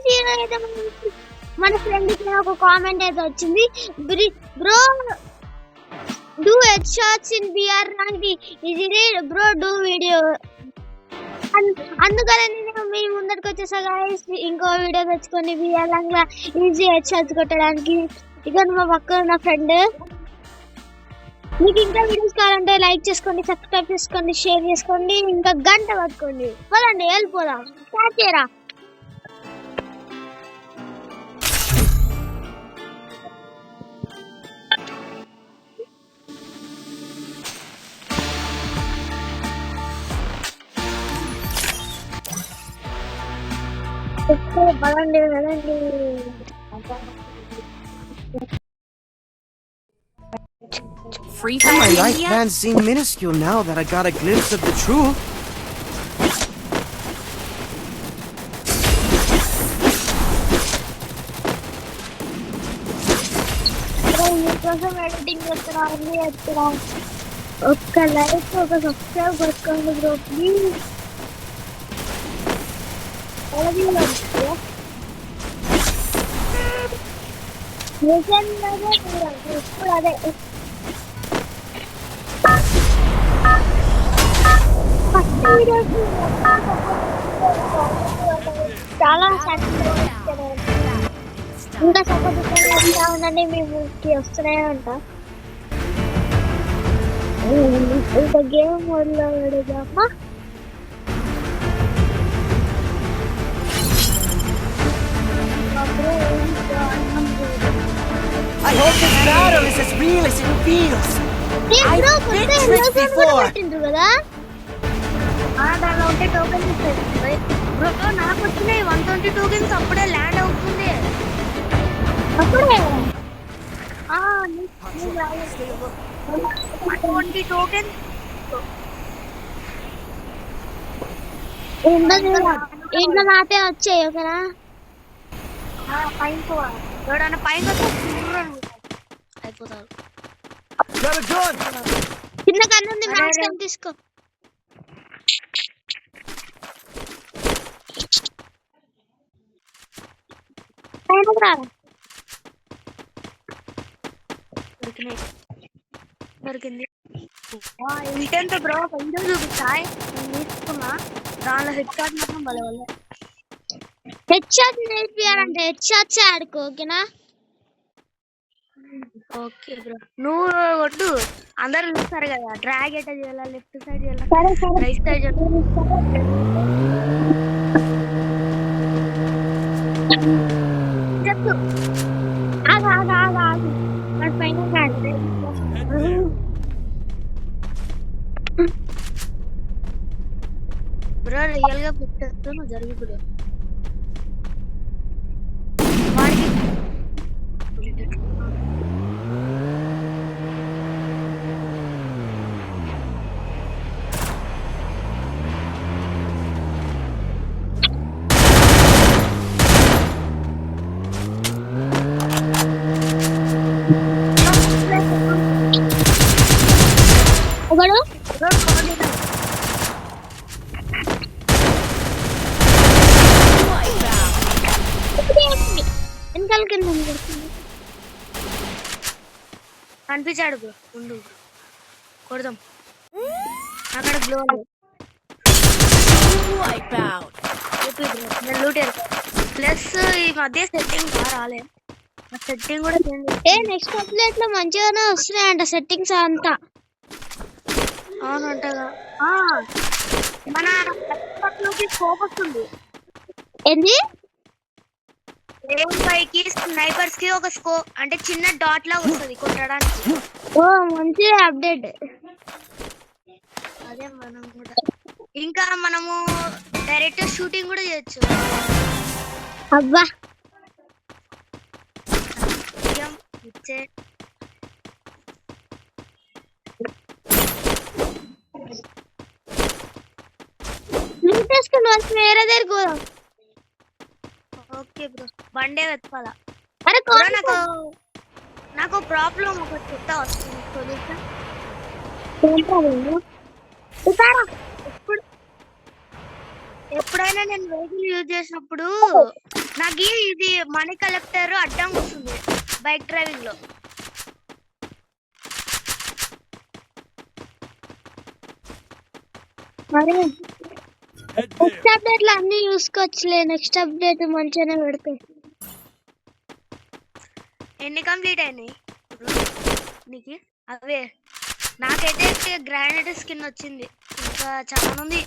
Guys ఈరోజు మన friend కి ఒక కామెంట్ అయితే వచ్చింది, bro do head shots in BR rank easy bro do video. అందుకని నేను మీ ముందరికి వచ్చేసా గైస్, ఇంకో వీడియో తెచ్చుకొని బిఆర్ ర్యాంక్ లో ఈజీ హెడ్ షాట్స్ కొట్టడానికి. ఇక మా పక్కన ఉన్న ఫ్రెండ్. మీకు ఇంకా వీడియోస్ కావాలంటే లైక్ చేసుకోండి, సబ్స్క్రైబ్ చేసుకోండి, షేర్ చేసుకోండి, ఇంకా గంట పట్టుకోండి. పదండి వెళ్ళిపోదాం. స్టార్ట్ చేయరా. పదండి వెళ్ళండి. Free fire. My life plans seem minuscule now that I got a glimpse of the truth. ఒక్క లైక్ ఒక సబ్స్క్రైబ్ కొట్టుకోండి బ్రో ప్లీజ్. ఇప్పుడు అదే చాలా ఇంకా సపోర్ట్ ఉండండి, మీకు వస్తూనే ఉంటా. ఇంకా గేమ్ మొదలు పెడదామా. I hope this battle is as real as it feels. I've been tricked before. దానిలో ఉంటే టోకెన్స్ ఇస్తాయి బ్రో. నాకు వచ్చినాయి 120 టోకెన్స్ అప్పుడే ల్యాండ్ అవుతుంది. అప్పుడే 120 టోకెన్స్ ఇంట్లో మాపే వచ్చాయి. ఓకేనా పైన ఎవడన్నా పైన అయిపోతారు. చిన్న కన్ను ఉంది, మ్యాచ్ కన్ తీసుకో. దొరికింది ఇంటెంట్ బ్రో. కొంచెం చూపిస్తాయి తీసుకున్నా. దానిలో హెడ్ షాట్ మాత్రం భలే వాళ్ళ. హెడ్ షాట్ నేర్పియాలంటే హెడ్ షాట్స్ ఆడుకో. ఓకేనా ఓకే బ్రో. నువ్వు కొట్టు, అందరు చూస్తారు కదా. డ్రాగ్ ఎట్లా చేయాలా, లెఫ్ట్ సైడ్ చేయాలా, రైట్ సైడ్ చేయాలి. చెప్పు ఆగు ఆగు ఆగు ఆగు. వాడు పైన బ్రో రియల్ గా పెట్టేస్తాను జరుగు బ్రో. వెనకాల కింద కనిపించాడు బ్రో. ఉండు కొడదాం. అక్కడ గ్లో ప్లస్ ఈ మధ్య సెట్టింగ్ బాగా రాలే. సెట్టింగ్ కూడా నెక్స్ట్ అప్డేట్ లో మంచిగానే వస్తున్నాయంట సెట్టింగ్స్ అంతా. అవునంటగా మన ల్యాప్టాప్లోకి స్కోప్ వస్తుంది. ఏంది పైకి స్నైపర్స్ కి ఒక స్కోప్ అంటే చిన్న డాట్ లా వస్తుంది కొట్టడానికి. ఓ మంచి అప్డేట్. అదే మనం కూడా ఇంకా మనము డైరెక్ట్ షూటింగ్ కూడా చేయొచ్చు. అబ్బా వేరే దగ్గర పోదాం. ఓకే బ్రో బండే వెతకాలా. అరే నాకు ప్రాబ్లం ఒక చెత్త వస్తుంది. సొల్యూషన్ ఎప్పుడు ఎప్పుడైనా నేను వెహికల్ యూజ్ చేసినప్పుడు నాకు ఇది మనీ కలెక్టర్ అడ్డంగా వస్తుంది బైక్ డ్రైవింగ్ లో. మరి నెక్స్ట్ అప్డేట్ లో అన్ని చూసుకోవచ్చులే. నెక్స్ట్ అప్డేట్ మంచిగానే పెడతాయి. ఎన్ని కంప్లీట్ అయినాయి నీకు? అవే నాకైతే గ్రానైట్ స్కిన్ వచ్చింది, ఇంకా చాలా ఉంది.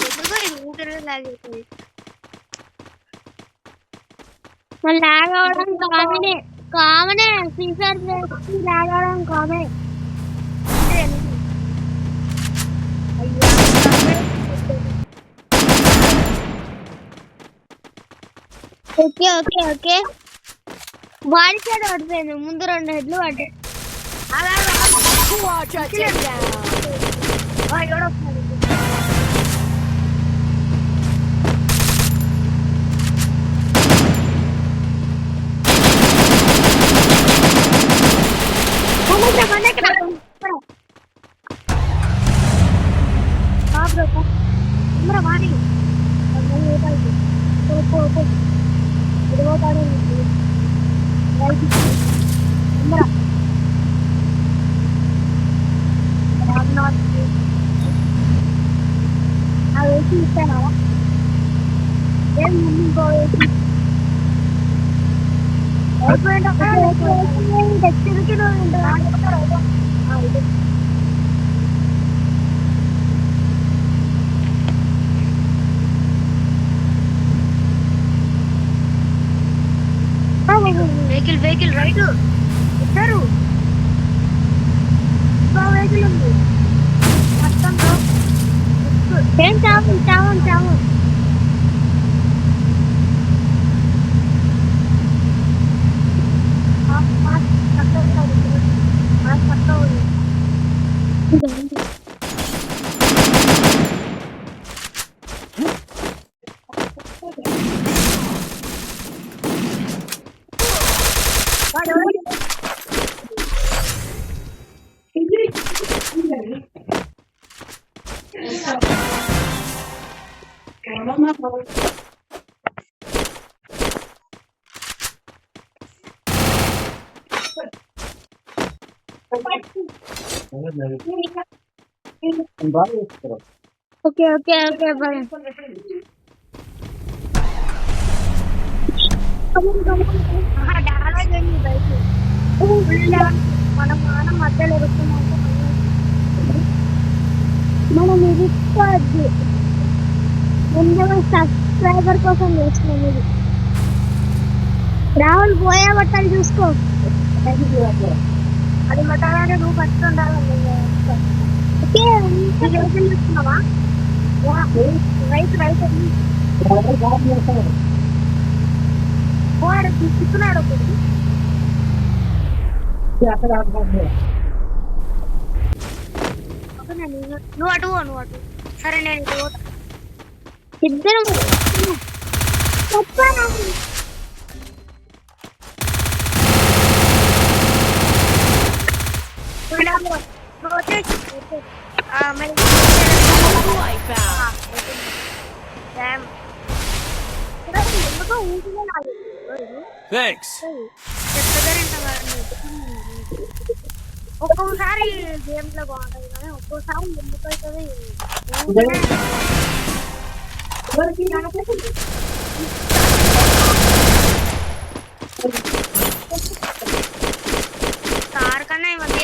ఎందుకో ఇది ఊరికే లాగ్ అవుతుంది. మళ్ళీ లాగ్ అవడం కామనే ఫ్రీ ఫైర్ లాగ్ అవడం కామనే. ఓకే ఓకే ఓకే వాడి సైడ్ పడిపోయింది. ముందు 2 హెడ్లు పడ్డాయి. Quadra takedown. ఇస్తానా ఏం ముందు వెహికల్ రైట్ ఇద్దరు వెహికల్ ఉంది మొత్తం. ఏం చావు చావు చావు ఓకే ఓకే ఓకే బాయ్. మనం మధ్యలో మనం ఇది ముందు సబ్స్క్రైబర్ కోసం చేస్తున్నాం. ఇది రాహుల్ పోయా బట్టలు చూసుకో. అది మటాలంటే నువ్వు పట్టుకుండాలి. చూస్తున్నావా రైట్ రైట్ తీసుకున్నాడు ఒకటి. నువ్వు అటు నువ్వు అటు. సరే నేను ఇటు పోతా. ఇద్దరం Thanks. ఒక్కొక్కసారి గేమ్స్ లో బాగుంటుంది కానీ ఒక్కోసారి ఎందుకు అవుతుంది. కార్ కన్నా ఈ మధ్య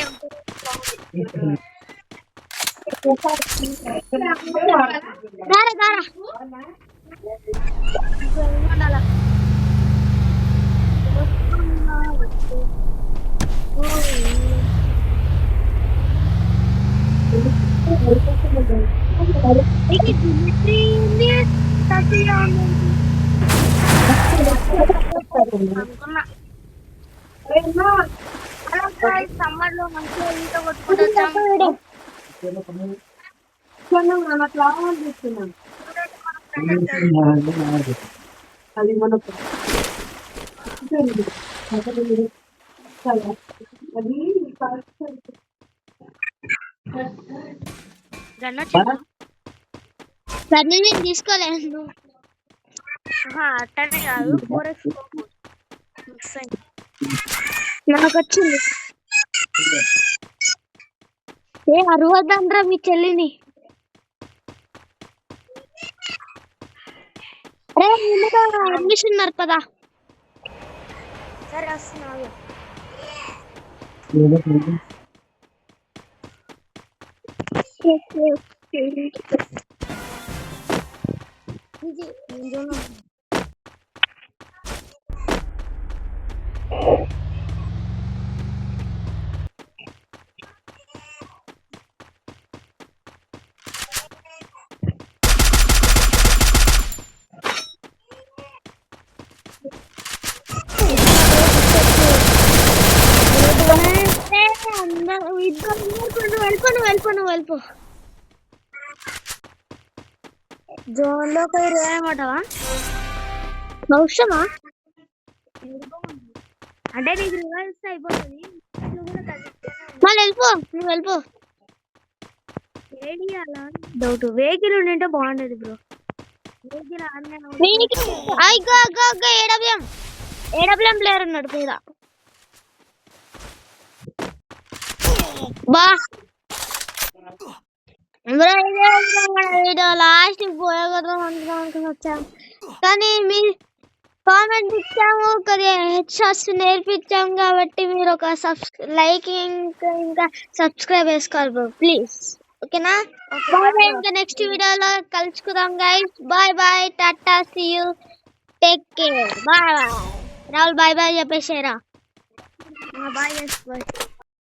సమ్మర్ లో మంచిగా ఈత కొట్టుకుంటూ అది మనకు అది గన్ వచ్చిందా సరే నేను తీసుకోలేదు అట్టనే కాదు 4x మిక్స్ అయింది నాకు వచ్చింది ఏ అరవద్దండ్రా మీ చెల్లిని అరే ముందుగా అడ్మిషన్ ఉన్నారు పదా సరే వస్తున్నావు వెళ్ళిపో జోన్ లో పోయి రేయమంటావా అవసరమా అంటే నీకు రివర్స్ అయిపోతుంది మళ్ళీ నువ్వు వెళ్ళిపో ఏడి అలా డౌట్ వెహికల్ ఉంటే బాగుండేది బ్రో వెహికల్ ఏడబ్ల్యూఎం ప్లేయర్ ఉన్నాడు మీద బా లాస్ట్ పోయగలం అనుకుని వచ్చాము కానీ మీ కామెంట్ ఇచ్చాము కొద్దిగా హెడ్ షాట్స్ నేర్పించాము కాబట్టి మీరు ఒక లైక్ ఇంకా సబ్స్క్రైబ్ చేసుకోవాలి బ్రో ప్లీజ్ ఓకేనా బాయ్ ఇంకా నెక్స్ట్ వీడియోలో కలుసుకుందాం గైస్ బాయ్ టాటా see you take care bye Rahul bye చెప్పేసారా బాయ్